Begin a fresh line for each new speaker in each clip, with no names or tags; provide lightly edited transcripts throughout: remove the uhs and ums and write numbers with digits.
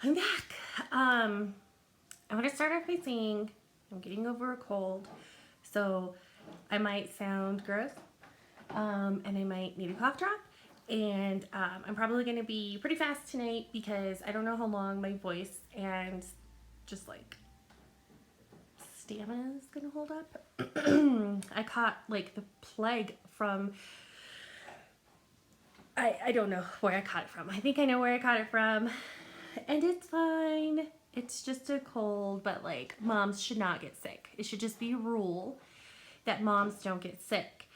I'm back. I want to start off by saying I'm getting over a cold, so I might sound gross, and I might need a cough drop. And I'm probably going to be pretty fast tonight because I don't know how long my voice and just like stamina is going to hold up. I caught like the plague from. I don't know where I caught it from. I think I know where I caught it from. And it's fine. It's just a cold, but like moms should not get sick. It should just be a rule that moms don't get sick.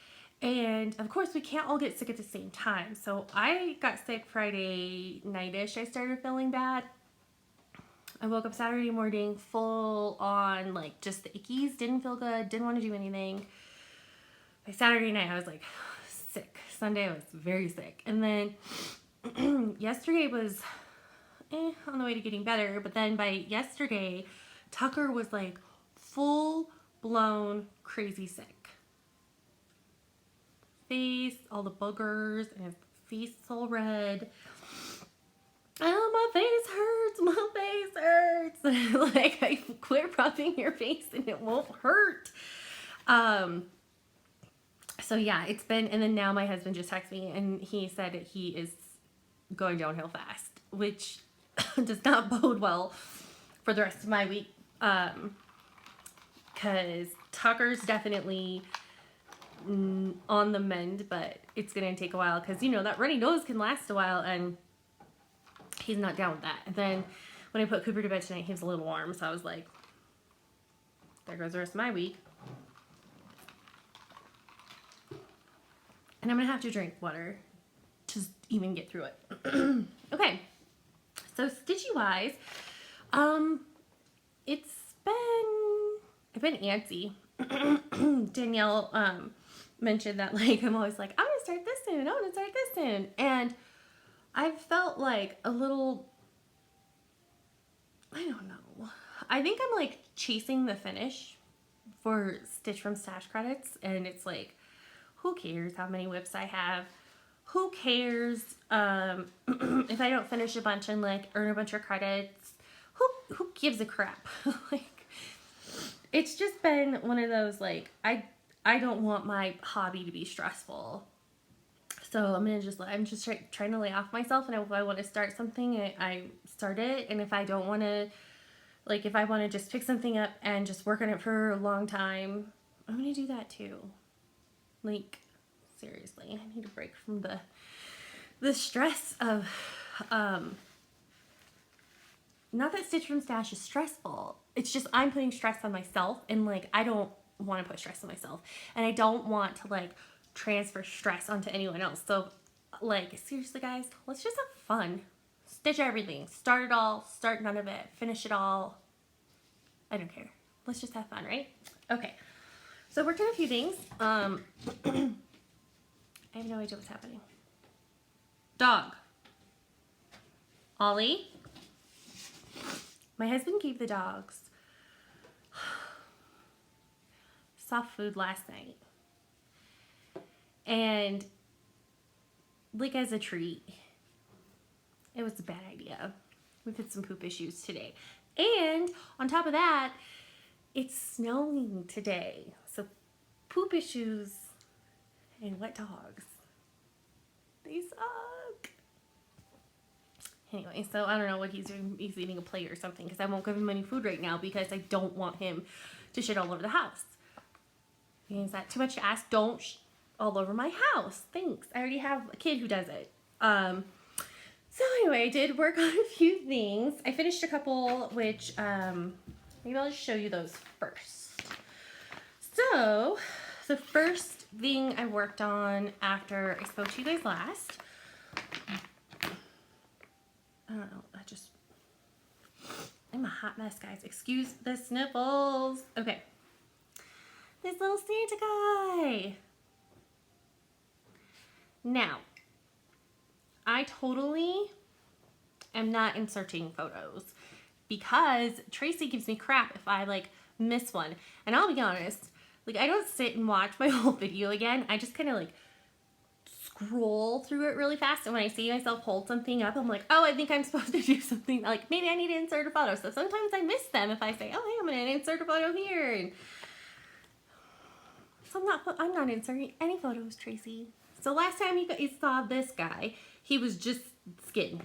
And of course, we can't all get sick at the same time. So I got sick Friday night-ish. I started feeling bad. I woke up Saturday morning full on like just the ickies. Didn't feel good. Didn't want to do anything. By Saturday night, I was like sick. Sunday, I was very sick. And then yesterday was on the way to getting better. But then by yesterday, Tucker was like full blown crazy sick. Face, all the boogers, and his face is all red. Oh, my face hurts. Like, I quit rubbing your face and it won't hurt. So yeah, it's been, and then now my husband just texted me and he said that he is going downhill fast, which does not bode well for the rest of my week. Because Tucker's definitely on the mend, but it's going to take a while because, you know, that runny nose can last a while and he's not down with that. And then when I put Cooper to bed tonight, he was a little warm, so I was like, there goes the rest of my week. And I'm going to have to drink water to even get through it. Okay. So stitchy-wise, I've been antsy. Danielle mentioned that, like, I'm always like, I'm going to start this soon. I'm going to start this soon. And I've felt like a little, I don't know. I think I'm like chasing the finish for Stitch from Stash credits. And it's like, who cares how many whips I have? Who cares if I don't finish a bunch and like earn a bunch of credits? Who gives a crap? Like, it's just been one of those like I don't want my hobby to be stressful. So I'm just trying to lay off myself, and if I want to start something, I start it. And if I don't want to, like if I want to just pick something up and just work on it for a long time, I'm gonna do that too. Like, seriously, I need a break from the stress of not that Stitch from Stash is stressful. It's just I'm putting stress on myself, and like I don't want to put stress on myself, and I don't want to like transfer stress onto anyone else. So like, seriously guys, let's just have fun. Stitch everything. Start it all, start none of it, finish it all. I don't care. Let's just have fun, right? Okay. So I worked on a few things. I have no idea what's happening. Dog. Ollie. My husband gave the dogs soft food last night. And like as a treat, it was a bad idea. We've had some poop issues today. And on top of that, it's snowing today. So poop issues and wet dogs, they suck. Anyway, so I don't know what he's doing. He's eating a plate or something because I won't give him any food right now because I don't want him to shit all over the house. Is that too much to ask? Don't all over my house. Thanks. I already have a kid who does it. So anyway, I did work on a few things. I finished a couple, which maybe I'll just show you those first. So the first thing I worked on after I spoke to you guys last, I don't know, I'm a hot mess, guys. Excuse the sniffles. Okay. This little Santa guy. Now, I totally am not inserting photos because Tracy gives me crap if I like miss one. And I'll be honest, like I don't sit and watch my whole video again. I just kind of like scroll through it really fast. And when I see myself hold something up, I'm like, oh, I think I'm supposed to do something. Like, maybe I need to insert a photo. So sometimes I miss them if I say, oh, hey, I'm going to insert a photo here. And so I'm not inserting any photos, Tracy. So last time you saw this guy, he was just skin.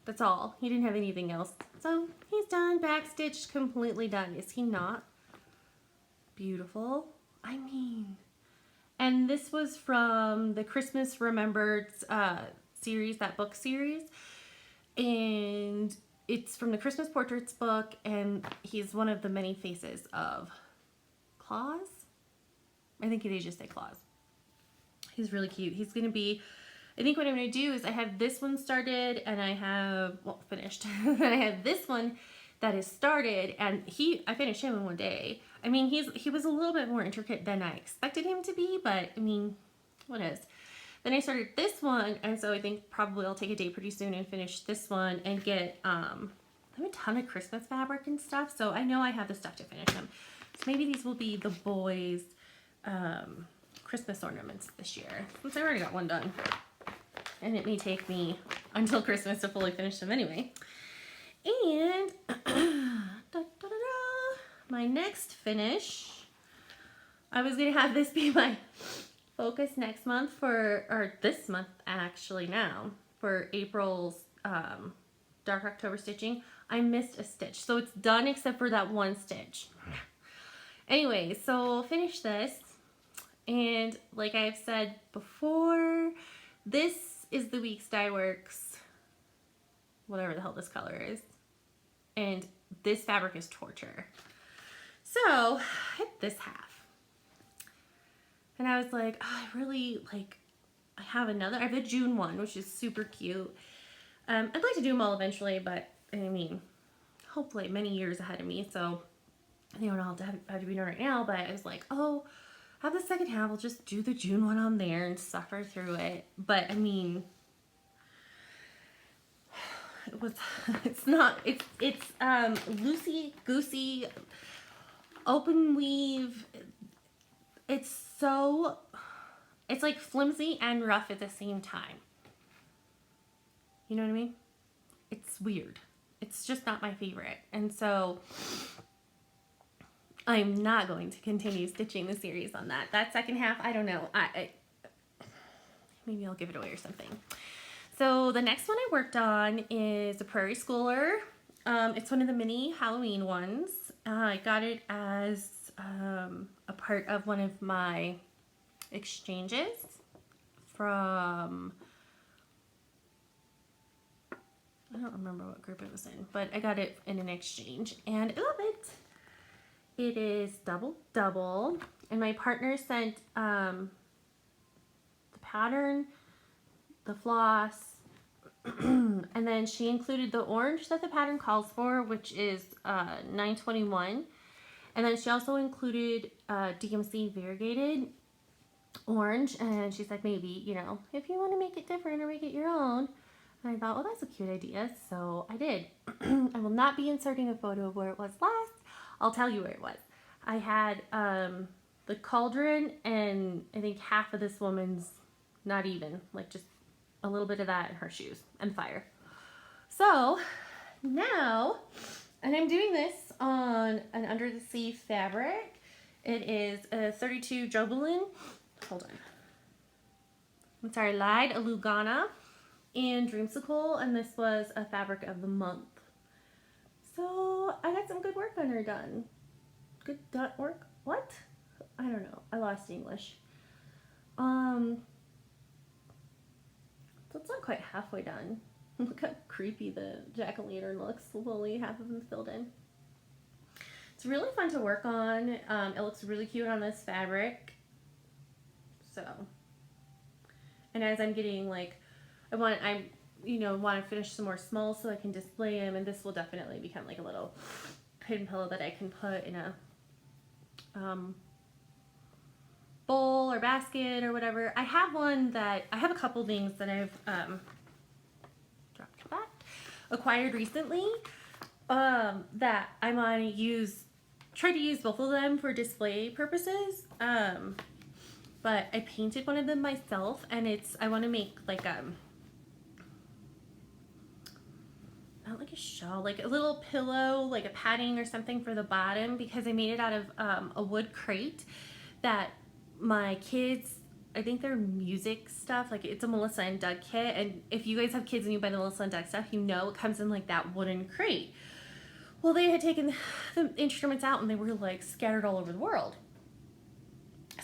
That's all. He didn't have anything else. So he's done, backstitched, completely done. Is he not beautiful? I mean, and this was from the Christmas Remembered series, that book series. And it's from the Christmas Portraits book, and he's one of the many faces of Claus. I think they just say Claus. He's really cute. He's going to be, I think what I'm going to do is I have this one started and I have, well, finished. And I have this one that is started, and I finished him in one day. I mean, he was a little bit more intricate than I expected him to be, but I mean, what is? Then I started this one, and so I think probably I'll take a day pretty soon and finish this one and get, I have a ton of Christmas fabric and stuff, so I know I have the stuff to finish them. So maybe these will be the boys' Christmas ornaments this year, since I already got one done. And it may take me until Christmas to fully finish them anyway. And my next finish, I was going to have this be my focus next month or this month actually now, for April's Dark October stitching. I missed a stitch, so it's done except for that one stitch. Anyway, so I'll finish this, and like I've said before, this is the Weeks Dye Works, whatever the hell this color is, and this fabric is torture. So I hit this half, and I was like, oh, I really like, I have the June one, which is super cute. I'd like to do them all eventually, but I mean, hopefully many years ahead of me, so I don't have to be done right now. But I was like, oh, have the second half, I'll just do the June one on there and suffer through it. But I mean, it's loosey goosey open weave. It's like flimsy and rough at the same time. You know what I mean? It's weird. It's just not my favorite. And so I'm not going to continue stitching the series on that. That second half, I don't know. Maybe I'll give it away or something. So the next one I worked on is a Prairie Schooler. It's one of the mini Halloween ones. I got it as a part of one of my exchanges from, I don't remember what group it was in, but I got it in an exchange and I love it. It is double, and my partner sent the pattern, the floss, and then she included the orange that the pattern calls for, which is 921, and then she also included DMC variegated orange, and she said maybe, you know, if you want to make it different or make it your own. And I thought, well, that's a cute idea, so I did. I will not be inserting a photo of where it was last. I'll tell you where it was. I had the cauldron and I think half of this woman's, not even, like just a little bit of that in her shoes and fire. So now, and I'm doing this on an Under the Sea fabric. It is a 32 Jobelin, hold on. I'm sorry, lied, a Lugana and Dreamsicle, and this was a fabric of the month. So I got some good work on her done. Good work? What? I don't know. I lost English. So it's not quite halfway done. Look how creepy the jack-o'-lantern looks. Only half of them filled in. It's really fun to work on. It looks really cute on this fabric. So, and as I'm getting like, I want to finish some more smalls so I can display them, and this will definitely become like a little hidden pillow that I can put in a bowl or basket or whatever. I have a couple things that I've acquired recently that I want to try to use both of them for display purposes. but I painted one of them myself, and I want to make like not like a shawl, like a little pillow, like a padding or something for the bottom, because I made it out of a wood crate that my kids, I think they're music stuff, like it's a Melissa and Doug kit, and if you guys have kids and you buy the Melissa and Doug stuff, you know it comes in like that wooden crate. Well, they had taken the instruments out and they were like scattered all over the world.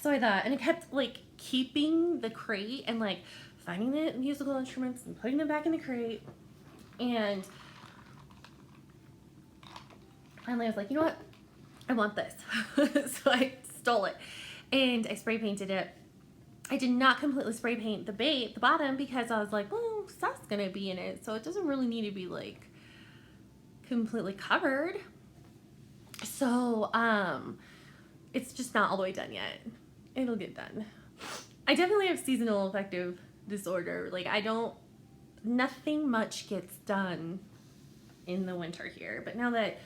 So I thought, and I kept like keeping the crate and like finding the musical instruments and putting them back in the crate, and finally I was like, you know what, I want this. So I stole it and I spray painted it. I did not completely spray paint the bottom, because I was like, well, stuff's gonna be in it, so it doesn't really need to be like completely covered. So it's just not all the way done yet. It'll get done. I definitely have seasonal affective disorder. Like nothing much gets done in the winter here, but now that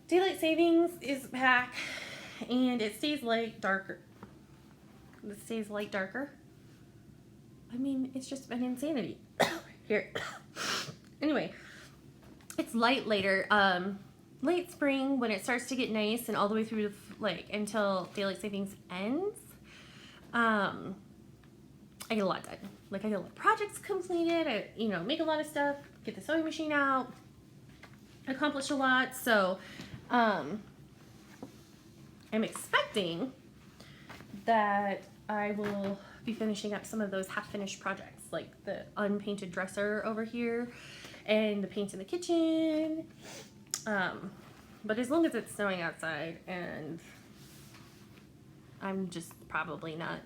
daylight savings is back and it stays light darker. I mean, it's just been insanity here. Anyway, it's light later. Late spring, when it starts to get nice, and all the way through like until daylight savings ends. I get a lot done. Like I get a lot of projects completed. I make a lot of stuff. Get the sewing machine out. Accomplish a lot. So I'm expecting that I will be finishing up some of those half-finished projects, like the unpainted dresser over here and the paint in the kitchen. But as long as it's snowing outside, and I'm just probably not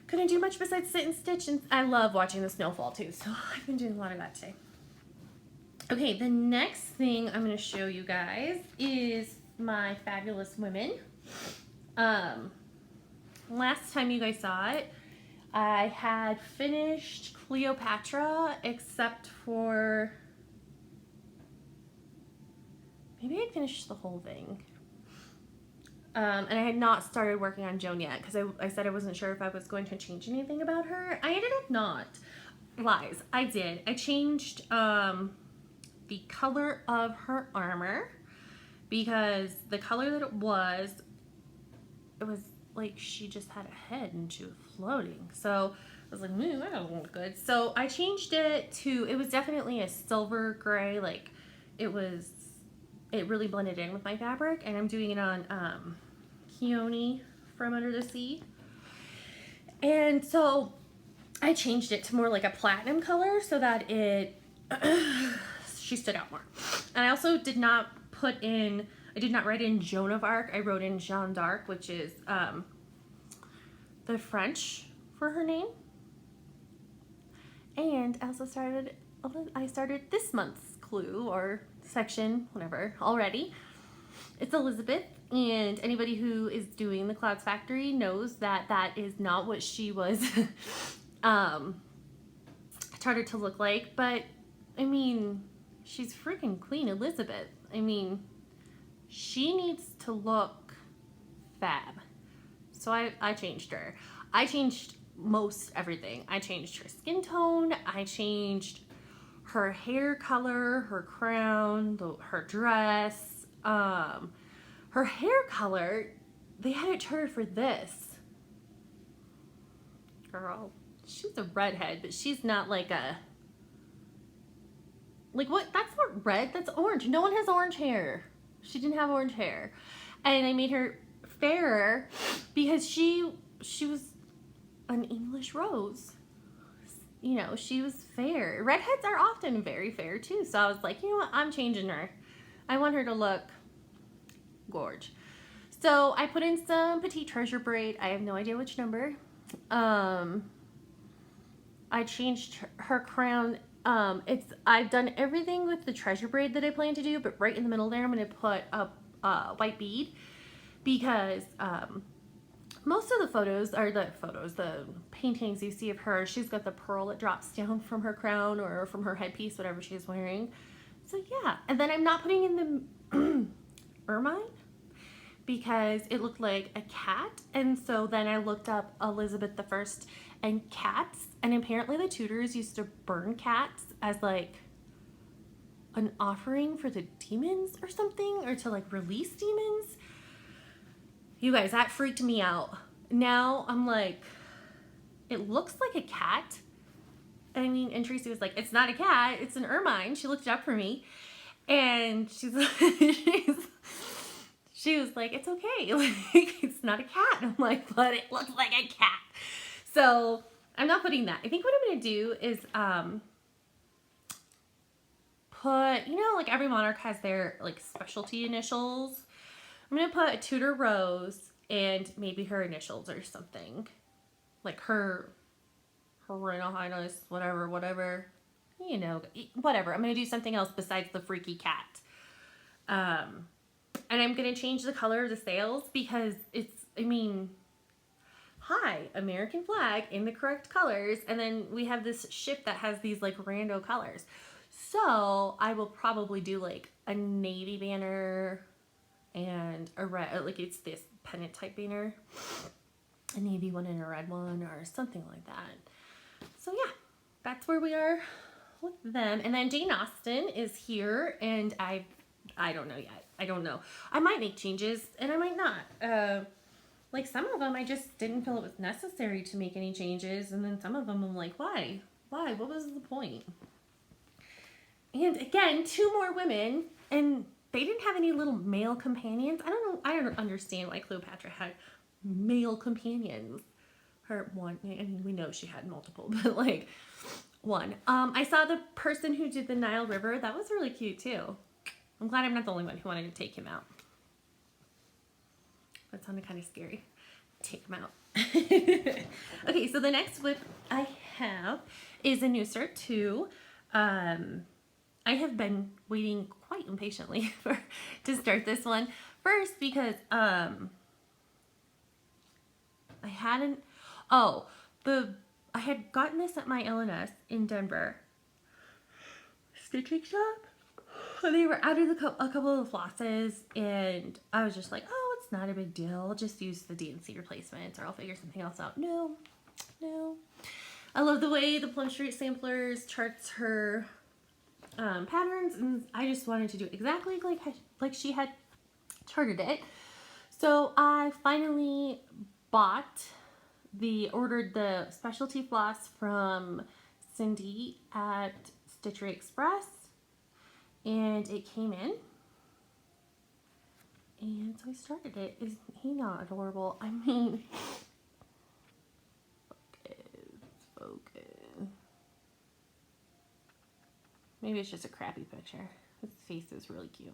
gonna do much besides sit and stitch, and I love watching the snowfall too, so I've been doing a lot of that today. Okay, the next thing I'm gonna show you guys is my Fabulous Women. Last time you guys saw it, I had finished Cleopatra, except for, maybe I'd finished the whole thing. And I had not started working on Joan yet, because I said I wasn't sure if I was going to change anything about her. I ended up not. Lies. I did. I changed the color of her armor, because the color that it was like she just had a head and she was floating. So I was like, that doesn't look good. So I changed it to, it was definitely a silver gray, like it really blended in with my fabric, and I'm doing it on Keone from Under the Sea. And so I changed it to more like a platinum color so that she stood out more. And I also did not write in Joan of Arc. I wrote in Jeanne d'Arc, which is the French for her name. And I also started this month's clue or section, whatever, already. It's Elizabeth, and anybody who is doing the Clouds Factory knows that that is not what she was started to look like. But I mean, she's freaking Queen Elizabeth. I mean, she needs to look fab. So I changed her. I changed most everything. I changed her skin tone. I changed her hair color, her crown, her dress. Her hair color, they had it turned for this. Girl, she's a redhead, but she's not like what? That's not red, that's orange. No one has orange hair. She didn't have orange hair. And I made her fairer because she was an English rose. She was fair. Redheads are often very fair too. So I was like, you know what? I'm changing her. I want her to look gorge. So I put in some petite treasure braid. I have no idea which number. I changed her crown. I've done everything with the treasure braid that I plan to do, but right in the middle there, I'm going to put a white bead, because most of the the paintings you see of her, she's got the pearl that drops down from her crown or from her headpiece, whatever she's wearing. So yeah, and then I'm not putting in the ermine, because it looked like a cat. And so then I looked up Elizabeth I and cats, and apparently the Tudors used to burn cats as like an offering for the demons or something, or to like release demons. You guys, that freaked me out. Now I'm like, it looks like a cat. I mean, and Tracy was like, it's not a cat, it's an ermine. She looked it up for me, and she was like, it's okay, like, it's not a cat. And I'm like, but it looks like a cat. So I'm not putting that. I think what I'm gonna do is put, you know, like every monarch has their like specialty initials. I'm gonna put a Tudor Rose and maybe her initials or something, like her Royal Highness, whatever, you know, whatever. I'm gonna do something else besides the freaky cat. And I'm gonna change the color of the sails because it's, I mean, hi, American flag in the correct colors, and then we have this ship that has these like rando colors. So I will probably do like a navy banner and a red, like it's this pennant type banner, a navy one and a red one or something like that. So yeah, that's where we are with them. And then Jane Austen is here, and I don't know yet. I don't know. I might make changes and I might not. Like some of them I just didn't feel it was necessary to make any changes, and then some of them I'm like, why? What was the point? And again, 2 more women, and they didn't have any little male companions. I don't know. I don't understand why Cleopatra had male companions. Her one, I mean, we know she had multiple, but like one. I saw the person who did the Nile River. That was really cute too. I'm glad I'm not the only one who wanted to take him out. That sounded kind of scary. Take him out. Okay, so the next whip I have is a Nooser 2. I have been waiting quite impatiently to start this one. First, because I hadn't. I had gotten this at my LNS in Denver stitching shop. They were out of a couple of the flosses, and I was just like, oh, it's not a big deal. I'll just use the DNC replacements, or I'll figure something else out. No. I love the way the Plum Street Samplers charts her patterns, and I just wanted to do exactly like she had charted it. So I finally ordered the specialty floss from Cindy at Stitchery Express, and it came in, and so I started it. Is he not adorable? I mean, focus. Maybe it's just a crappy picture. His face is really cute.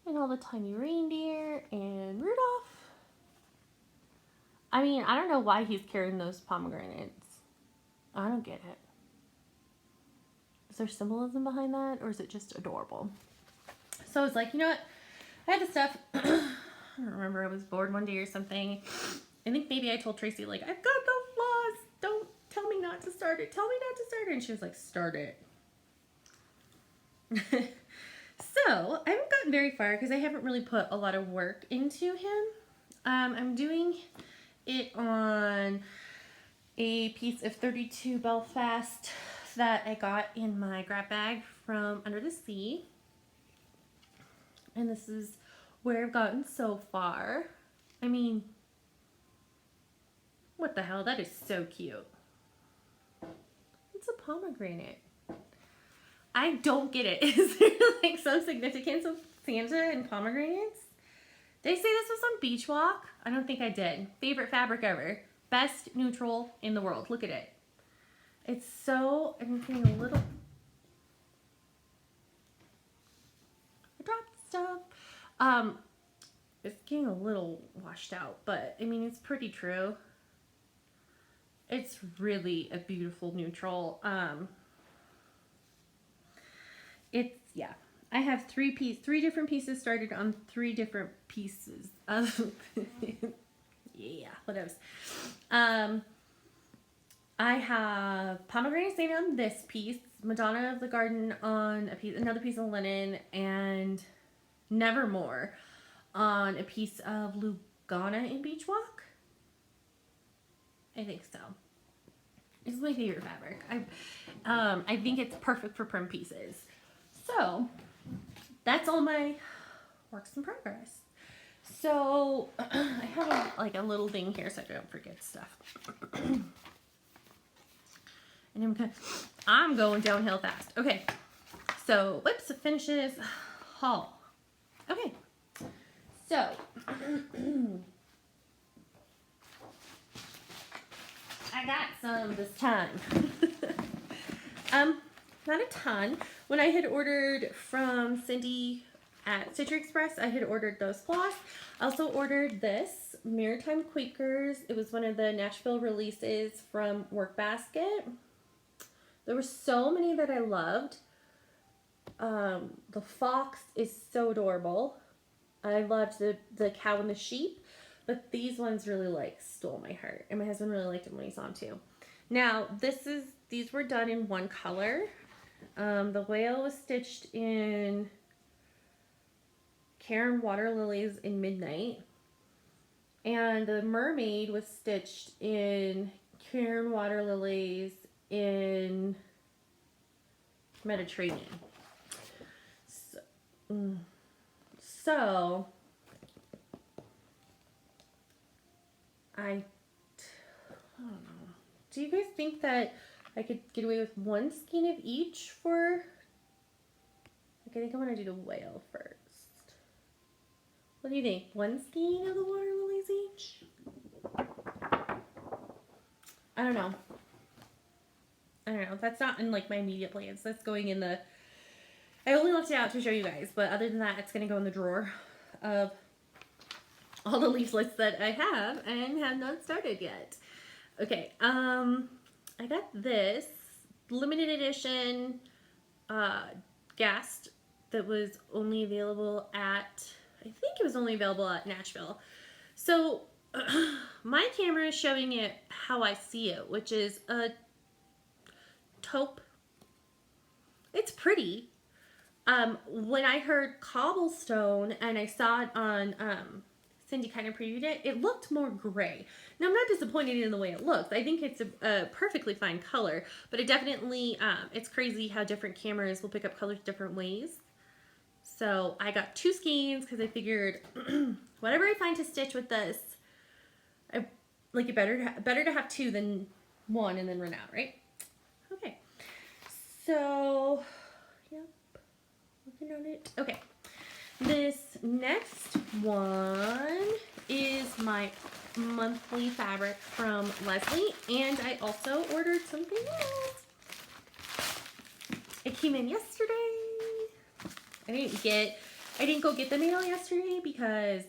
And all the tiny reindeer and Rudolph. I mean, I don't know why he's carrying those pomegranates. I don't get it. Is there symbolism behind that, or is it just adorable? So I was like, you know what? I had the stuff. I don't remember. I was bored one day or something. I think maybe I told Tracy, like, I've got the floss. Don't tell me not to start it. Tell me not to start it. And she was like, start it. So I haven't gotten very far because I haven't really put a lot of work into him. I'm doing it on a piece of 32 Belfast that I got in my grab bag from Under the Sea. And this is where I've gotten so far. I mean, what the hell? That is so cute. It's a pomegranate. I don't get it. Is there like some significance of Santa and pomegranates? Did I say this was on Beach Walk? I don't think I did. Favorite fabric ever. Best neutral in the world. Look at it. It's so, I'm getting a little, I dropped stuff. It's getting a little washed out, but I mean, it's pretty true. It's really a beautiful neutral. Yeah. I have three different pieces started on 3 different pieces of, yeah, what else? I have pomegranate Saint on this piece, Madonna of the Garden on another piece of linen, and Nevermore on a piece of Lugana in Beach Walk. I think so. It's my favorite fabric. I think it's perfect for prim pieces. So that's all my works in progress. So I have a little thing here so I don't forget stuff. And I'm going downhill fast. Okay. So whips, finishes, haul. Okay. So I got some this time. Not a ton. When I had ordered from Cindy at Stitcher Express, I had ordered those cloths. I also ordered this Maritime Quakers. It was one of the Nashville releases from Workbasket. There were so many that I loved. The fox is so adorable. I loved the cow and the sheep, but these ones really stole my heart, and my husband really liked them when he saw them too. Now these were done in one color. The whale was stitched in Karen Water Lilies in Midnight, and the mermaid was stitched in Karen Water Lilies in Mediterranean. So I don't know. Do you guys think that I could get away with one skein of each for... I think I want to do the whale first. What do you think? One skein of the water lilies each? I don't know. That's not in my immediate plans. That's going in the... I only left it out to show you guys, but other than that, it's going to go in the drawer of all the leaflets that I have and have not started yet. Okay, I got this limited edition Gast that was only available at, I think it was only available at Nashville. So my camera is showing it how I see it, which is a taupe. It's pretty. When I heard cobblestone and I saw it on, Cindy kind of previewed it, it looked more gray. Now, I'm not disappointed in the way it looks. I think it's a perfectly fine color, but it definitely, it's crazy how different cameras will pick up colors different ways. So I got 2 skeins because I figured whatever I find to stitch with this, I like it better to have 2 than 1 and then run out, right? Okay. So, yep. Looking at it. Okay. This next one is my monthly fabric from Leslie, and I also ordered something else. It came in yesterday. I didn't go get the mail yesterday because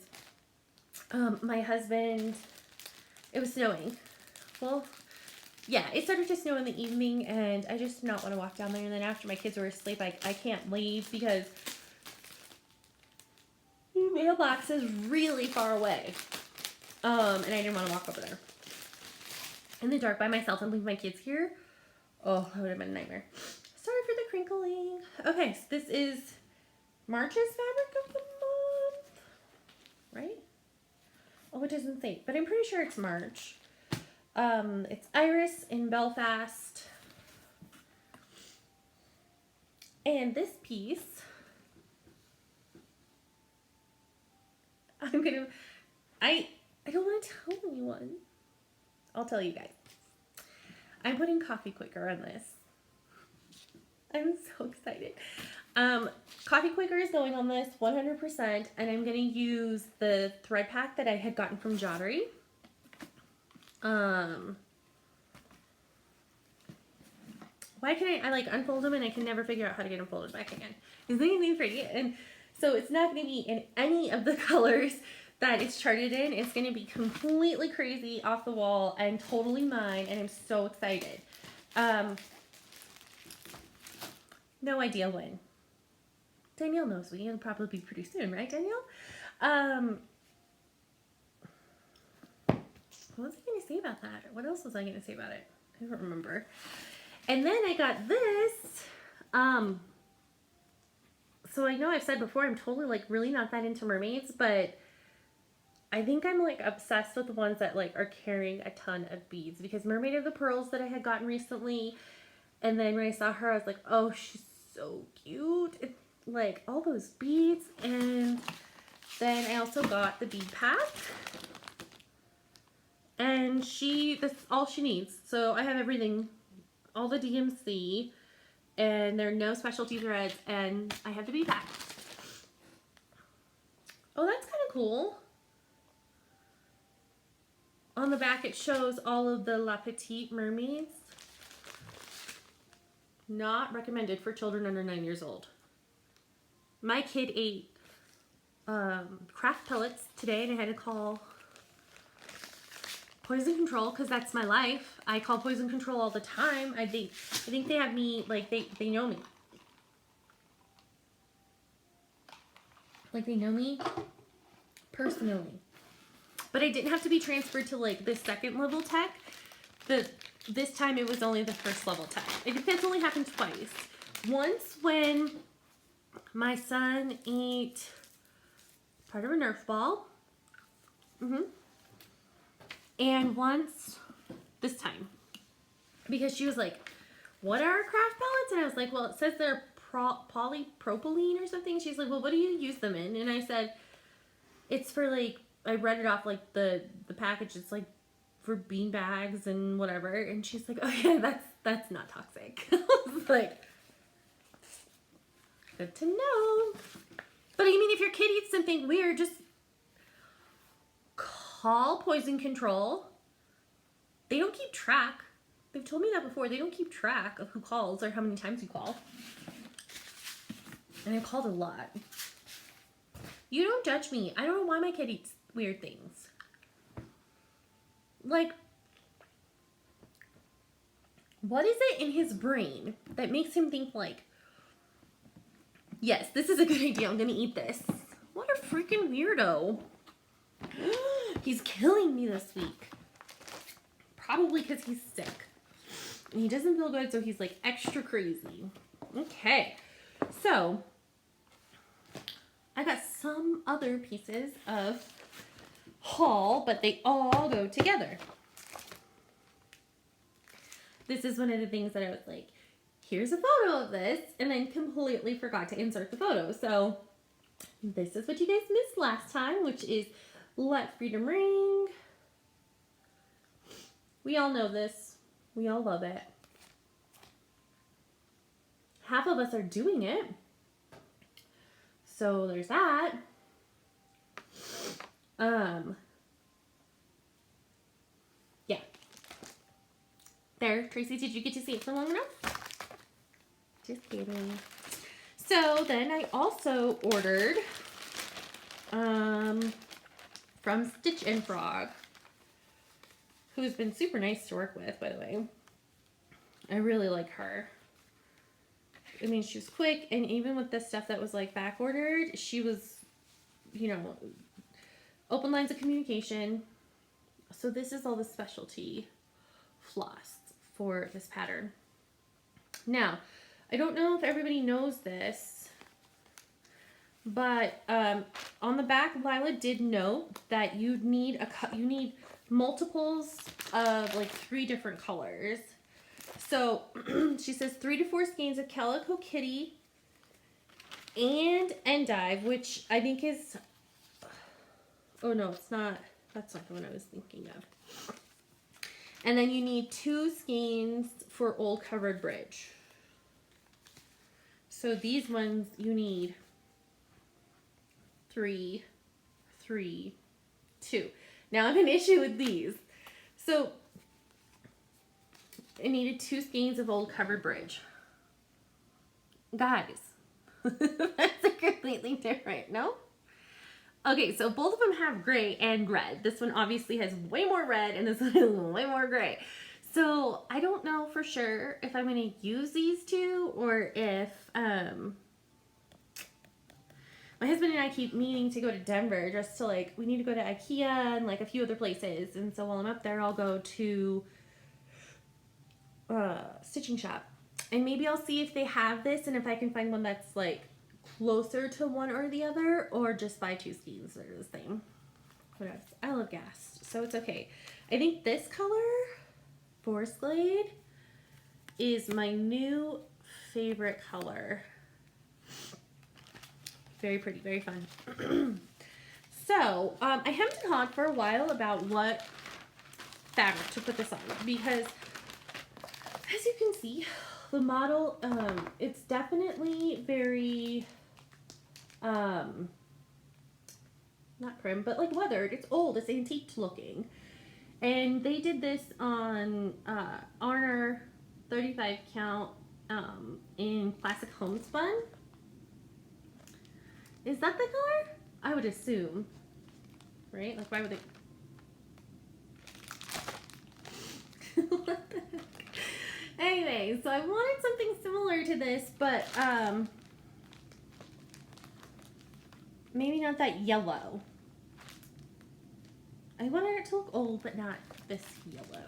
my husband, it was snowing. Well, yeah, it started to snow in the evening, and I just did not want to walk down there. And then after my kids were asleep, I can't leave because the mailbox is really far away. And I didn't want to walk over there in the dark by myself and leave my kids here. Oh, that would have been a nightmare. Sorry for the crinkling. Okay, so this is March's fabric of the month, right? Oh, it doesn't say, but I'm pretty sure it's March. It's Iris in Belfast. And this piece, I don't want to tell anyone. I'll tell you guys. I'm putting Coffee Quaker on this. I'm so excited. Coffee Quaker is going on this 100%, and I'm going to use the thread pack that I had gotten from Jottery. Why can I unfold them and I can never figure out how to get them folded back again? Is anything pretty? And so it's not going to be in any of the colors that it's charted in. It's going to be completely crazy, off the wall, and totally mine, and I'm so excited. No idea when. Danielle knows when. It'll probably be pretty soon, right, Danielle? What was I going to say about that? What else was I going to say about it? I don't remember. And then I got this, so I know I've said before, I'm totally like really not that into mermaids, but I think I'm like obsessed with the ones that like are carrying a ton of beads, because Mermaid of the Pearls that I had gotten recently, and then when I saw her, I was like, oh, she's so cute. It's like all those beads. And then I also got the bead pack. And that's all she needs. So I have everything, all the DMC, and there are no specialty threads, and I have the bead pack. Oh, that's kind of cool. On the back, it shows all of the La Petite mermaids. Not recommended for children under 9 years old. My kid ate craft pellets today, and I had to call poison control because that's my life. I call poison control all the time. I think they have me, like, they know me. Like, they know me personally. But I didn't have to be transferred to like the second level tech. This time it was only the first level tech. I think that's only happened twice. Once when my son ate part of a Nerf ball. And once this time. Because she was like, what are craft pellets? And I was like, well, it says they're polypropylene or something. She's like, well, what do you use them in? And I said, it's for like, I read it off like the package. It's like for bean bags and whatever. And she's like, oh yeah, that's not toxic. I was like, good to know. But I mean, if your kid eats something weird, just call poison control. They don't keep track. They've told me that before. They don't keep track of who calls or how many times you call. And I've called a lot. You don't judge me. I don't know why my kid eats weird things. Like, what is it in his brain that makes him think like, yes, this is a good idea. I'm going to eat this. What a freaking weirdo. He's killing me this week. Probably because he's sick. And he doesn't feel good, so he's like extra crazy. Okay. So, I got some other pieces of haul, but they all go together. This is one of the things that I was like, here's a photo of this, and then completely forgot to insert the photo. So, this is what you guys missed last time, which is Let Freedom Ring. We all know this. We all love it. Half of us are doing it. So there's that. Yeah. There, Tracy, did you get to see it for long enough? Just kidding. So then I also ordered from Stitch and Frog, who's been super nice to work with, by the way. I really like her. I mean, she was quick, and even with the stuff that was like back ordered, she was, you know, open lines of communication. So this is all the specialty floss for this pattern. Now, I don't know if everybody knows this, but on the back, Lila did note that you need multiples of like 3 different colors. So she says 3 to 4 skeins of Calico Kitty and Endive, which I think is, oh no, it's not, that's not the one I was thinking of. And then you need 2 skeins for Old Covered Bridge. So these ones you need 3, 3, 2. Now I have an issue with these. So I needed 2 skeins of Old Covered Bridge. Guys, that's a completely different, no? Okay, so both of them have gray and red. This one obviously has way more red, and this one has way more gray. So I don't know for sure if I'm going to use these 2 or if my husband and I keep meaning to go to Denver just to like, we need to go to IKEA and like a few other places. And so while I'm up there, I'll go to stitching shop, and maybe I'll see if they have this and if I can find one that's like closer to one or the other, or just buy two skeins that are the same. What else? I love gas, so it's okay. I think this color, Forest Glade, is my new favorite color. Very pretty, very fun. So, I hemmed and hawed for a while about what fabric to put this on, because as you can see, the model, it's definitely very, not prim, but like weathered. It's old, it's antiqued looking. And they did this on Honor 35 count in classic homespun. Is that the color? I would assume, right? Like, why would they? What the heck? Anyway, so I wanted something similar to this, but maybe not that yellow. I wanted it to look old, but not this yellow.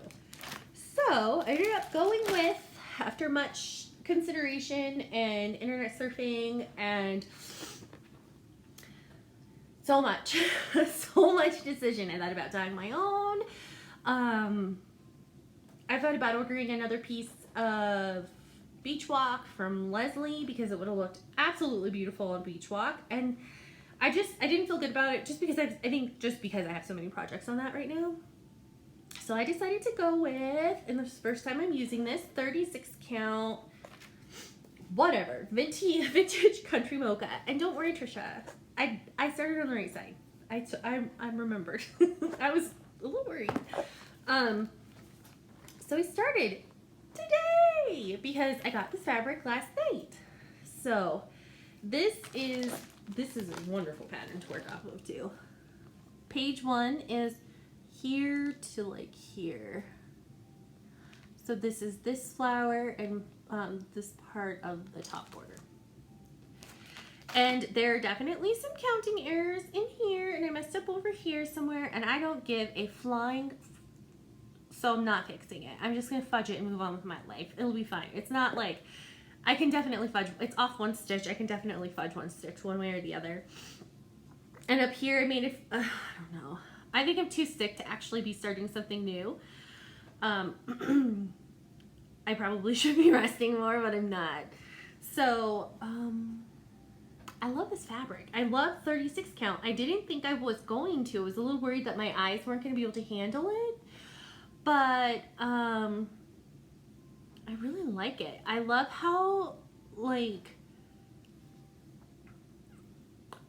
So I ended up going with, after much consideration and internet surfing and so much decision. I thought about dyeing my own. I thought about ordering another piece of Beach Walk from Leslie because it would have looked absolutely beautiful on Beach Walk. And I didn't feel good about it just because I think I have so many projects on that right now. So I decided to go with, and this is the first time I'm using this, 36 count, whatever, vintage country mocha. And don't worry, Trisha, I started on the right side. I remembered. I was a little worried. So I started today because I got this fabric last night. So this is a wonderful pattern to work off of too. Page 1 is here to like here. So this is this flower and this part of the top border. And there are definitely some counting errors in here, and I messed up over here somewhere, and I don't give a flying, so I'm not fixing it. I'm just gonna fudge it and move on with my life. It'll be fine. It's not like, I can definitely fudge, it's off one stitch, I can definitely fudge one stitch one way or the other. And up here I made it, I don't know. I think I'm too sick to actually be starting something new. I probably should be resting more, but I'm not. So, I love this fabric. I love 36 count. I didn't think I was going to. I was a little worried that my eyes weren't going to be able to handle it. But, I really like it. I love how, like,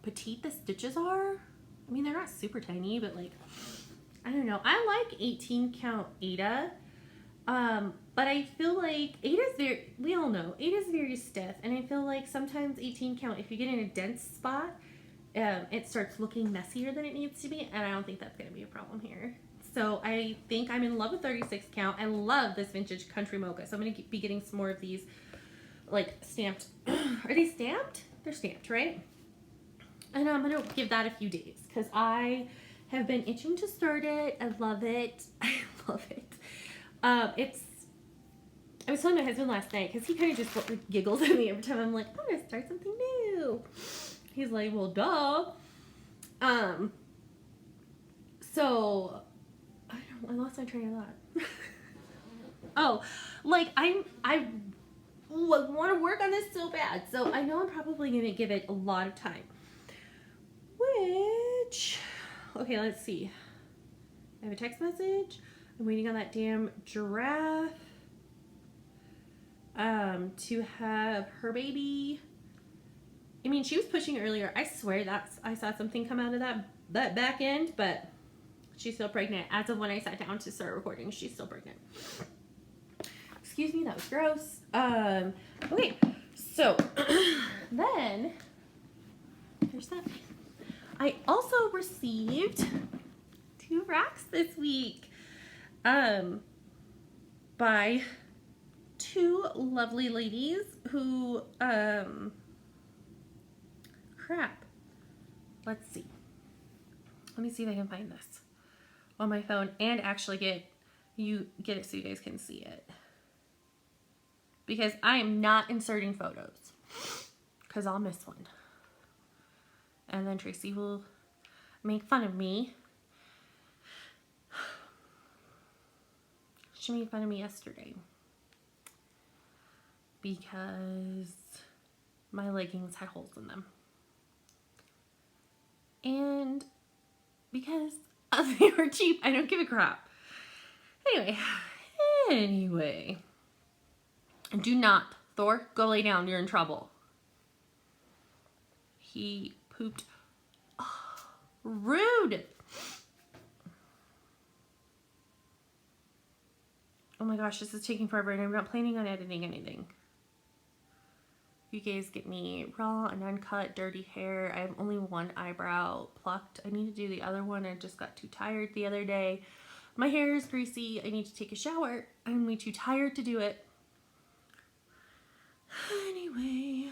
petite the stitches are. I mean, they're not super tiny, but, like, I don't know. I like 18 count Aida. But I feel like we all know, Ada's very stiff, and I feel like sometimes 18 count, if you get in a dense spot, it starts looking messier than it needs to be, and I don't think that's going to be a problem here. So I think I'm in love with 36 count. I love this vintage country mocha, so I'm going to be getting some more of these, like, stamped. Are they stamped? They're stamped, right? And I'm going to give that a few days, because I have been itching to start it. I love it. I love it. I was telling my husband last night, because he kind of just giggles at me every time I'm like, I'm going to start something new. He's like, well, duh. So, I lost my train of thought. Oh, like, I want to work on this so bad. So, I know I'm probably going to give it a lot of time. Which, okay, let's see. I have a text message. I'm waiting on that damn giraffe to have her baby. I mean, she was pushing earlier. I swear I saw something come out of that back end, but she's still pregnant. As of when I sat down to start recording, she's still pregnant. Excuse me, that was gross. Okay, so then there's that. I also received 2 racks this week. By 2 lovely ladies who, crap. Let's see. Let me see if I can find this on my phone and actually get it so you guys can see it. Because I am not inserting photos, because I'll miss one. and then Tracy will make fun of me. She made fun of me yesterday because my leggings had holes in them. And because they were cheap, I don't give a crap. Anyway. Do not, Thor, go lay down. You're in trouble. He pooped. Oh, rude. Oh my gosh, this is taking forever and I'm not planning on editing anything. You guys get me raw and uncut, dirty hair. I have only one eyebrow plucked. I need to do the other one. I just got too tired the other day. My hair is greasy. I need to take a shower. I'm way too tired to do it. Anyway,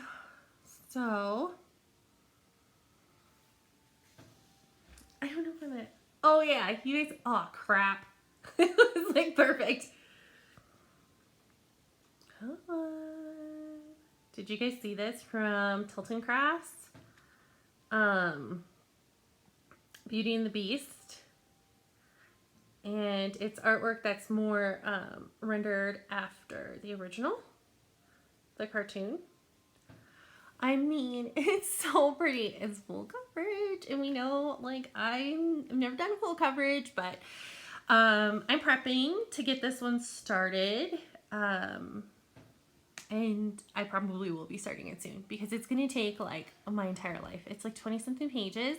so I don't know if I'm gonna. Oh yeah, you guys. Oh crap! It was like perfect. Come on. Did you guys see this from Tilton Crafts? Beauty and the Beast, and it's artwork that's more rendered after the original. The cartoon. I mean, it's so pretty. It's full coverage, and we know, like, I've never done full coverage, but I'm prepping to get this one started, and I probably will be starting it soon because it's gonna take like my entire life. It's like 20-something pages.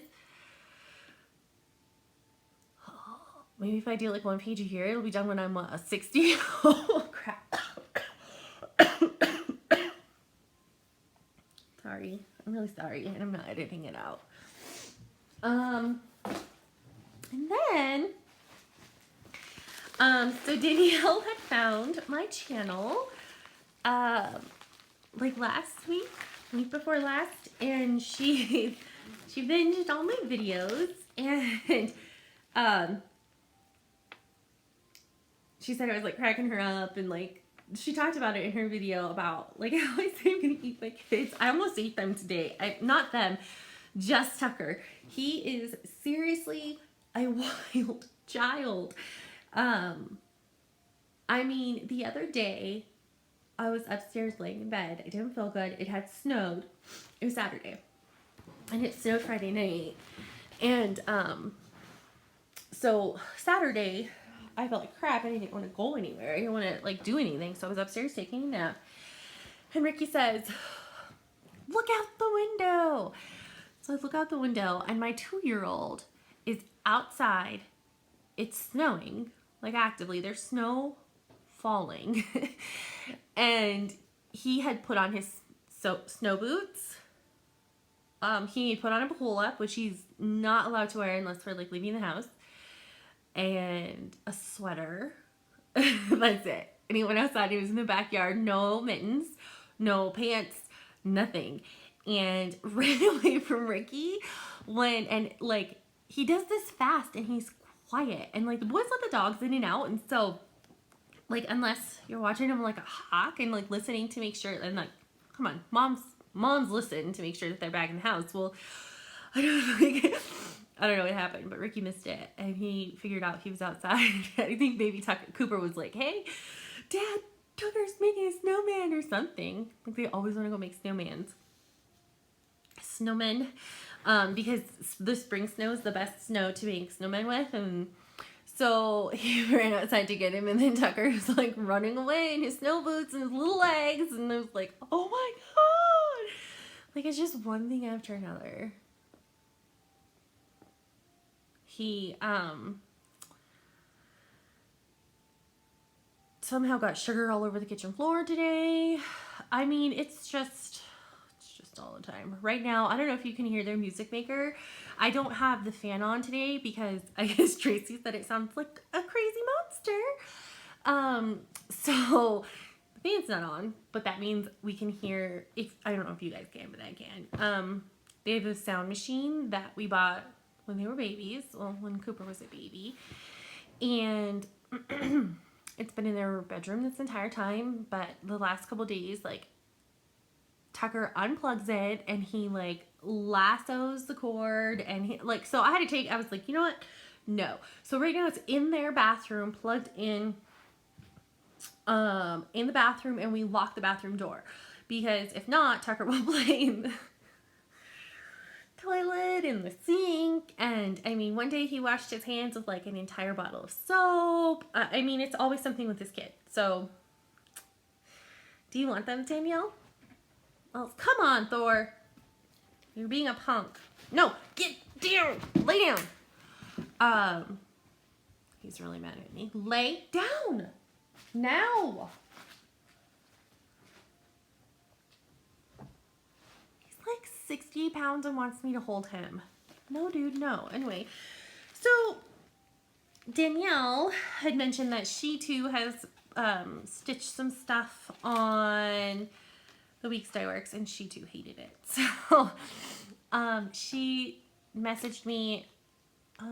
Maybe if I do like one page a year, it'll be done when I'm 60. Oh crap. Sorry, I'm really sorry, and I'm not editing it out. And then, so Danielle had found my channel, like last week before last, and she binged all my videos, and, she said I was like cracking her up, and like, she talked about it in her video about like how I say I'm gonna eat my kids. I almost ate them today. Not them, just Tucker. He is seriously a wild child. I mean, the other day I was upstairs laying in bed. I didn't feel good. It had snowed. It was Saturday, and it snowed Friday night. And so Saturday, I felt like crap. I didn't want to go anywhere. I didn't want to like do anything. So I was upstairs taking a nap. And Ricky says, look out the window. So I look out the window and my 2-year-old is outside. It's snowing, like actively. There's snow falling. And he had put on his snow boots. He put on a pull up, which he's not allowed to wear unless we're like leaving the house. And a sweater. That's it. And he went outside. He was in the backyard. No mittens, no pants, nothing. And ran away from Ricky and like he does this fast and he's quiet. And like the boys let the dogs in and out. And so like unless you're watching him like a hawk and like listening to make sure, and like, come on, moms listen to make sure that they're back in the house. Well, I don't know what happened, but Ricky missed it, and he figured out he was outside. I think baby Cooper was like, hey, Dad, Tucker's making a snowman or something. Like they always want to go make snowmen, because the spring snow is the best snow to make snowmen with, and so he ran outside to get him, and then Tucker was like running away in his snow boots and his little legs, and I was like, oh my God. Like it's just one thing after another. He somehow got sugar all over the kitchen floor today. I mean, it's just all the time. Right now, I don't know if you can hear their music maker. I don't have the fan on today because I guess Tracy said it sounds like a crazy monster. So the fan's not on, but that means we can hear, if I don't know if you guys can, but I can. They have a sound machine that we bought when they were babies, well, when Cooper was a baby, and it's been in their bedroom this entire time, but the last couple days, like, Tucker unplugs it and he like lassos the cord and he like, so I was like, you know what? No. So right now it's in their bathroom, plugged in the bathroom, and we lock the bathroom door because if not, Tucker will play in the toilet, in the sink, and I mean, one day he washed his hands with like an entire bottle of soap. I mean, it's always something with this kid. So, do you want them, Danielle? Well, come on, Thor. You're being a punk. No, get down. Lay down. He's really mad at me. Lay down. Now. He's like 60 pounds and wants me to hold him. No, dude, no. Anyway, so Danielle had mentioned that she too has stitched some stuff on the Weeks Dye Works, and she too hated it. So she messaged me, I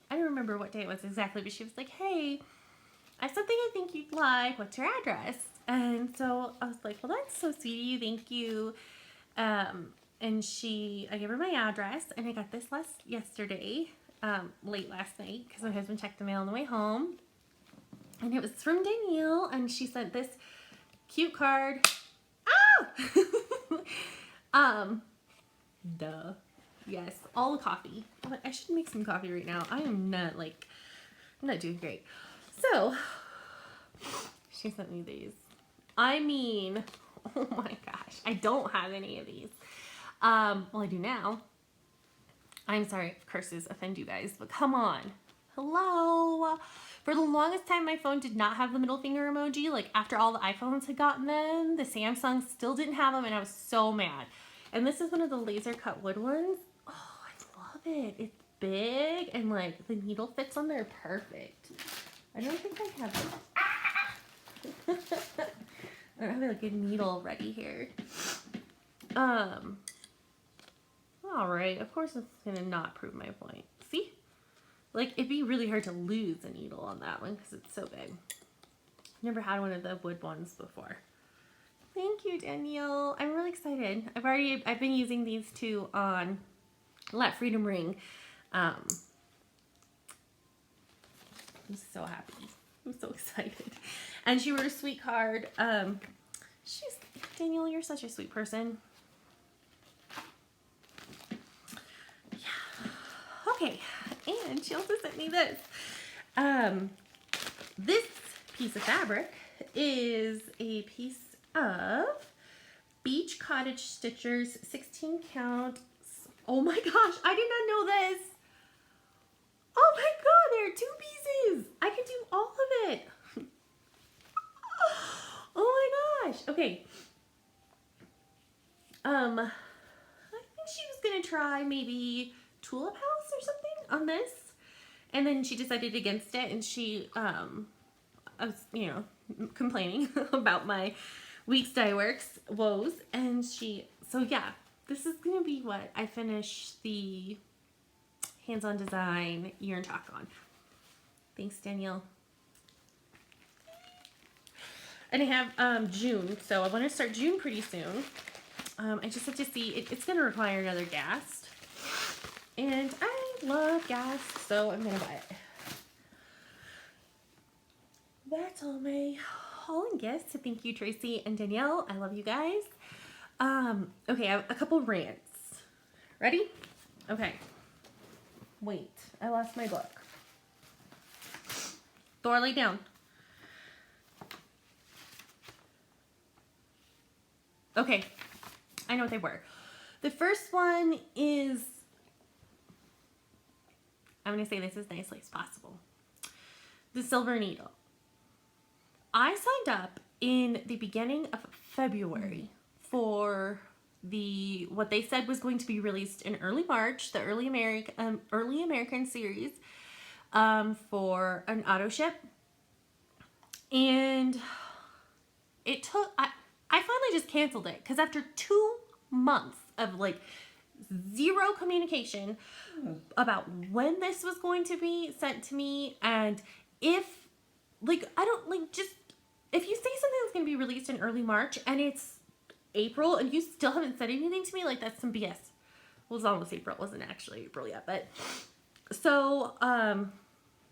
don't remember what day it was exactly, but she was like, hey, I have something I think you'd like. What's your address? And so I was like, well, that's so sweet of you. Thank you. And I gave her my address, and I got this yesterday, late last night, because my husband checked the mail on the way home. And it was from Danielle, and she sent this cute card. Ah! Duh. Yes, all the coffee. I should make some coffee right now. I'm not doing great. So, she sent me these. I mean, oh my gosh, I don't have any of these. Well, I do now. I'm sorry if curses offend you guys, but come on. Hello. For the longest time, my phone did not have the middle finger emoji. Like, after all the iPhones had gotten them, the Samsung still didn't have them, and I was so mad. And this is one of the laser cut wood ones. Oh, I love it. It's big, and, like, the needle fits on there perfect. I don't think I have I don't have, like, a needle ready here. Alright, of course it's gonna not prove my point. See? Like, it'd be really hard to lose a needle on that one because it's so big. Never had one of the wood ones before. Thank you, Danielle. I'm really excited. I've been using these two on Let Freedom Ring. I'm so happy. I'm so excited. And she wrote a sweet card. Danielle, you're such a sweet person. Yeah. Okay. And she also sent me this. This piece of fabric is a piece of Beach Cottage Stitchers 16 count. Oh my gosh, I did not know this. Oh my god, there are 2 pieces. I can do all of it. Oh my gosh. Okay. I think she was gonna try maybe Tulip House or something on this, and then she decided against it, and she I was, complaining about my Weeks Dye Works woes, and so yeah, this is gonna be what I finish the hands-on design year and talk on. Thanks, Danielle. And I have June, so I want to start June pretty soon. I just have to see, it's going to require another ghast. And I love ghast, so I'm going to buy it. That's all my haul and gifts. So thank you, Tracy and Danielle. I love you guys. Okay, I have a couple rants. Ready? Okay. Wait, I lost my book. Thor, lay down. Okay, I know what they were. The first one is, I'm going to say this as nicely as possible. The Silver Needle. I signed up in the beginning of February for what they said was going to be released in early March, the Early American series, for an auto ship. And it took, I finally just canceled it because after 2 months of like zero communication about when this was going to be sent to me, and if like, I don't like, just if you say something that's going to be released in early March and it's April and you still haven't said anything to me? Like, that's some BS. Well, it's almost April. It wasn't actually April yet, but so I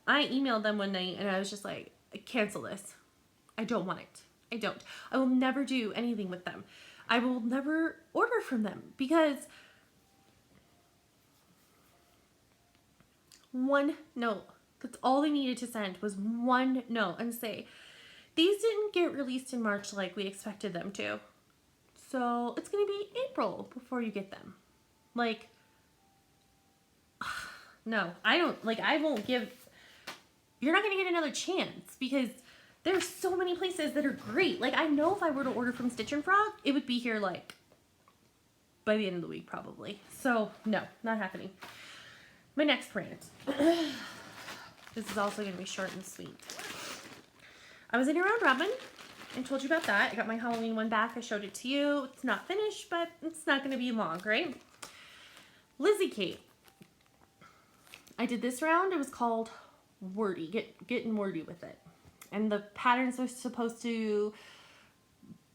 emailed them one night and I was just like, cancel this. I don't want it. I don't. I will never do anything with them. I will never order from them because one note. That's all they needed to send was one note and say, these didn't get released in March like we expected them to. So it's going to be April before you get them. Like, no, I don't, like, I won't give, you're not going to get another chance because there's so many places that are great. Like, I know if I were to order from Stitch and Frog, it would be here, like, by the end of the week, probably. So, no, not happening. My next rant. This is also going to be short and sweet. I was in Round Robin. I told you about that. I got my Halloween one back. I showed it to you. It's not finished, but it's not going to be long, right? Lizzie Kate. I did this round. It was called Wordy. Getting wordy with it. And the patterns are supposed to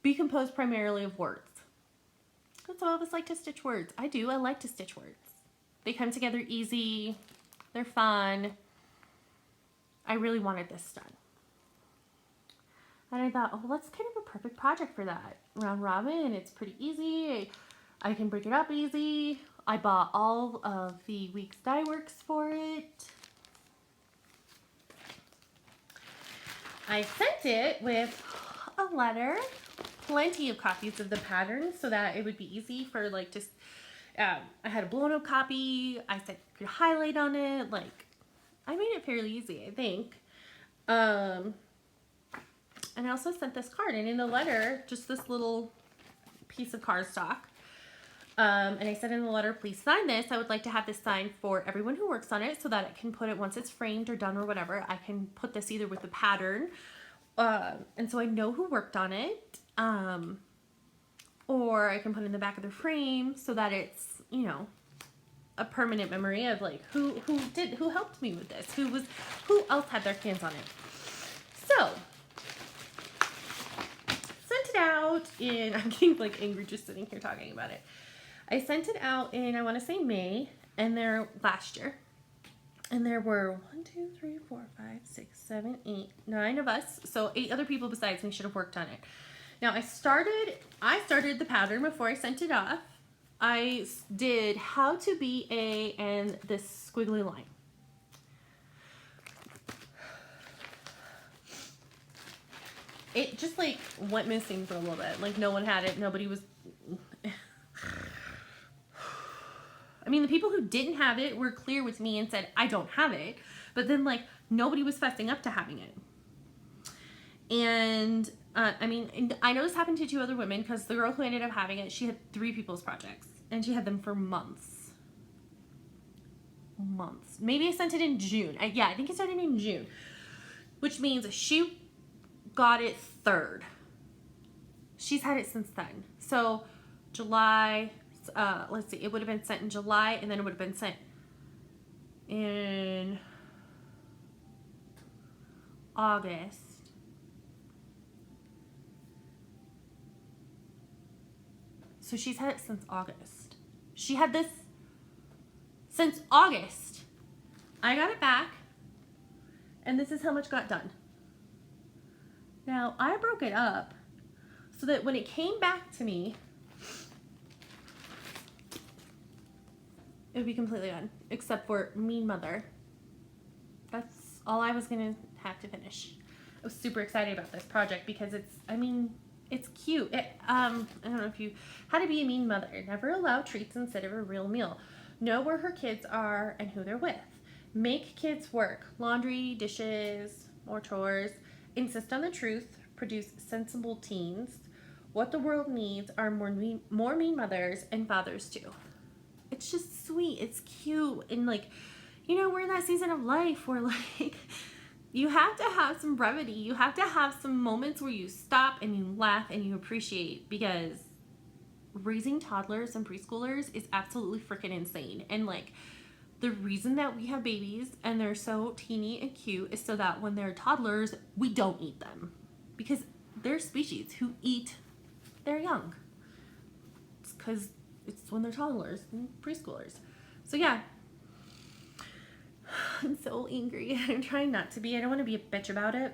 be composed primarily of words. That's all of us like to stitch words. I do. I like to stitch words. They come together easy. They're fun. I really wanted this done. And I thought, oh, that's kind of a perfect project for that. Round Robin, it's pretty easy. I can break it up easy. I bought all of the week's die works for it. I sent it with a letter, plenty of copies of the pattern so that it would be easy for like just, I had a blown up copy. I said you could highlight on it. Like, I made it fairly easy, I think. And I also sent this card, and in the letter, just this little piece of cardstock. And I said in the letter, please sign this. I would like to have this signed for everyone who works on it so that I can put it once it's framed or done or whatever. I can put this either with the pattern, and so I know who worked on it, or I can put it in the back of the frame so that it's, you know, a permanent memory of like who helped me with this, who else had their hands on it. So sent it out in, I'm getting like angry just sitting here talking about it. I sent it out in, I want to say May, and there last year. And there were 1, 2, 3, 4, 5, 6, 7, 8, 9 of us. So 8 other people besides me should have worked on it. Now I started the pattern before I sent it off. I did how to be a and this squiggly line. It just like went missing for a little bit. Like no one had it. Nobody was. I mean, the people who didn't have it were clear with me and said, I don't have it. But then like nobody was fessing up to having it. And I mean, and I know this happened to 2 other women because the girl who ended up having it, she had 3 people's projects and she had them for months. Maybe I sent it in June. I think I sent it in June, which means she got it 3rd. She's had it since then. So July, let's see, it would have been sent in July and then it would have been sent in August. So she's had it since August. She had this since August. I got it back, and this is how much got done. Now, I broke it up so that when it came back to me, it would be completely done, except for Mean Mother. That's all I was going to have to finish. I was super excited about this project because it's, I mean, it's cute. I don't know if you, how to be a mean mother. Never allow treats instead of a real meal. Know where her kids are and who they're with. Make kids work. Laundry, dishes, more chores. Insist on the truth. Produce sensible teens. What the world needs are more mean mothers and fathers too. It's just sweet. It's cute. And like, you know, we're in that season of life where like, you have to have some brevity. You have to have some moments where you stop and you laugh and you appreciate, because raising toddlers and preschoolers is absolutely freaking insane. And like the reason that we have babies and they're so teeny and cute is so that when they're toddlers, we don't eat them, because they're species who eat their young. because it's when they're toddlers and preschoolers. So yeah, I'm so angry. I'm trying not to be. I don't want to be a bitch about it.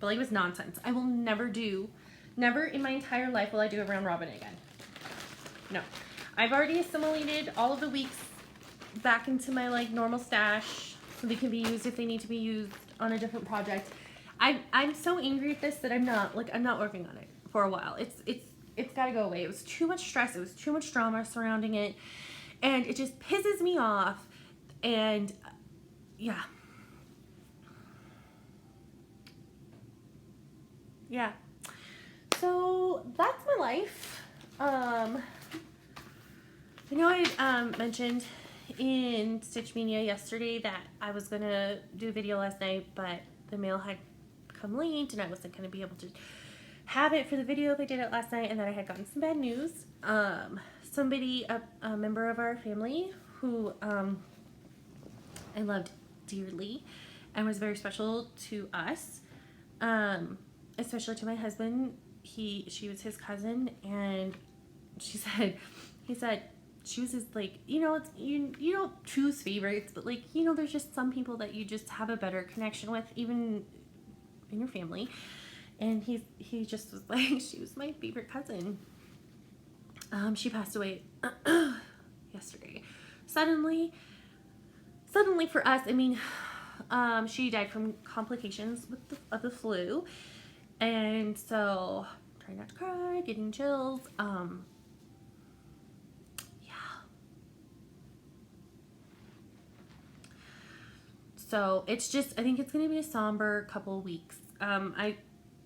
But like, it was nonsense. I will never in my entire life will I do a round robin again. No. I've already assimilated all of the weeks back into my like normal stash so they can be used if they need to be used on a different project. I'm so angry at this that I'm not working on it for a while. It's got to go away. It was too much stress. It was too much drama surrounding it, and it just pisses me off. And yeah. So that's my life. I know I mentioned in Stitch Mania yesterday that I was gonna do a video last night, but the mail had come late and I wasn't gonna be able to have it for the video if I did it last night, and then I had gotten some bad news. Somebody, a member of our family who I loved dearly and was very special to us, especially to my husband. She was his cousin, and he said she was his, like, it's, you don't choose favorites, but like, there's just some people that you just have a better connection with, even in your family. And he just was like, she was my favorite cousin. She passed away yesterday. Suddenly for us. I mean, she died from complications of the flu. And so, trying not to cry, getting chills. Yeah. So, it's just, I think it's going to be a somber couple weeks. I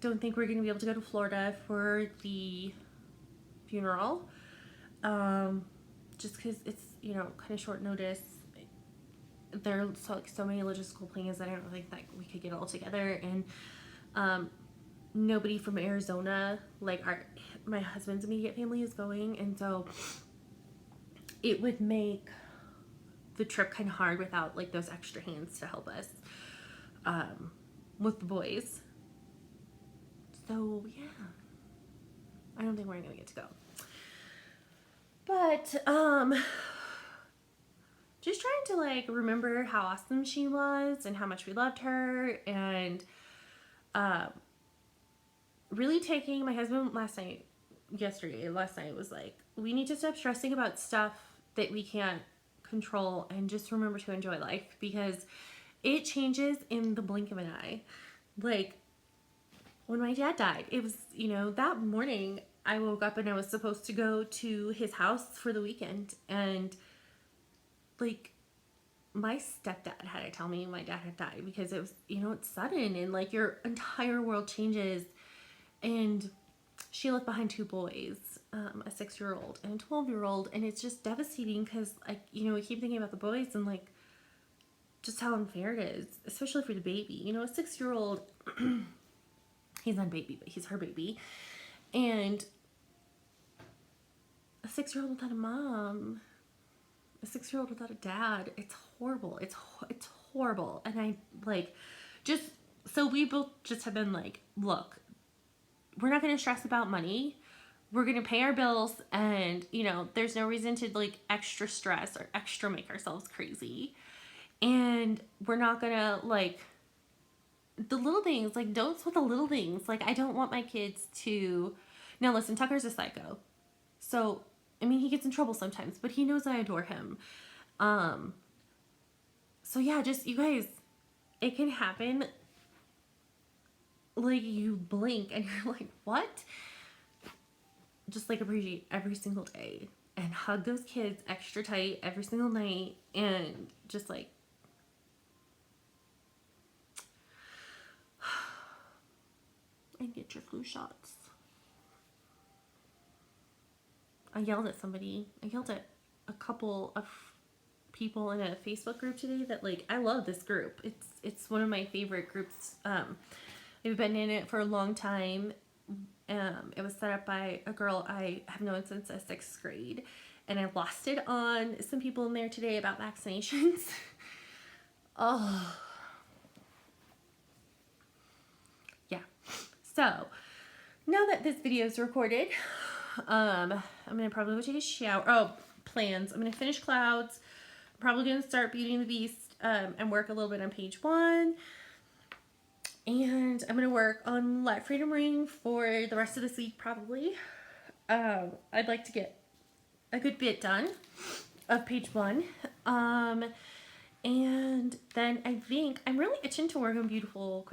don't think we're going to be able to go to Florida for the funeral. Just because it's, kind of short notice. There are so many logistical plans that I don't think that we could get all together. And, nobody from Arizona, like my husband's immediate family, is going, and so it would make the trip kind of hard without like those extra hands to help us with the boys. So yeah, I don't think we're gonna get to go, but just trying to like remember how awesome she was and how much we loved her, and really taking my husband last night was like, we need to stop stressing about stuff that we can't control and just remember to enjoy life, because it changes in the blink of an eye. Like when my dad died, it was, that morning I woke up and I was supposed to go to his house for the weekend, and like my stepdad had to tell me my dad had died, because it was, it's sudden, and like your entire world changes. And she left behind two boys, a 6-year-old and a 12-year-old. And it's just devastating because, like, we keep thinking about the boys and, like, just how unfair it is, especially for the baby. A 6-year-old, he's not a baby, but he's her baby. And a 6-year-old without a mom, a 6-year-old without a dad, it's horrible. It's horrible. And I, like, so we both just have been like, look, we're not going to stress about money. We're going to pay our bills, and, there's no reason to, like, extra stress or extra make ourselves crazy. And we're not going to, like, the little things, like, don't sweat the little things. Like, I don't want my kids to, now listen, Tucker's a psycho. So, I mean, he gets in trouble sometimes, but he knows I adore him. So yeah, just, you guys, it can happen. Like, you blink and you're like, what? Just like appreciate every single day and hug those kids extra tight every single night, and just like and get your flu shots. I yelled at a couple of people in a Facebook group today that, like, I love this group. It's one of my favorite groups. I've been in it for a long time. It was set up by a girl I have known since the 6th grade, and I lost it on some people in there today about vaccinations. Oh, yeah. So now that this video is recorded, I'm gonna probably go take a shower. Oh, plans. I'm gonna finish Clouds. I'm probably gonna start Beauty and the Beast and work a little bit on page 1. And I'm gonna work on Let Freedom Ring for the rest of this week probably. I'd like to get a good bit done of page 1. And then I think I'm really itching to work on Beautiful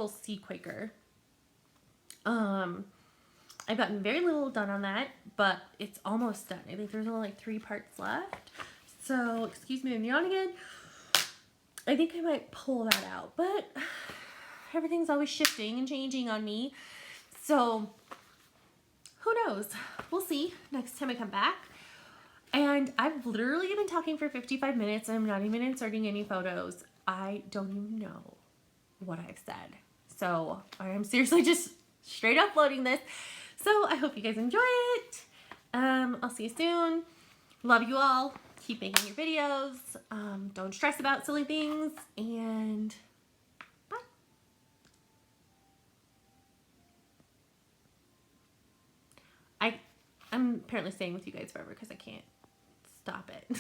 Sea Quaker. I've gotten very little done on that, but it's almost done. I think there's only like 3 parts left. So, excuse me, I'm yawning again. I think I might pull that out, but everything's always shifting and changing on me. So, who knows? We'll see next time I come back. And I've literally been talking for 55 minutes and I'm not even inserting any photos. I don't even know what I've said. So I am seriously just straight uploading this. So I hope you guys enjoy it. I'll see you soon. Love you all. Keep making your videos. Don't stress about silly things. And bye. I'm apparently staying with you guys forever because I can't stop it.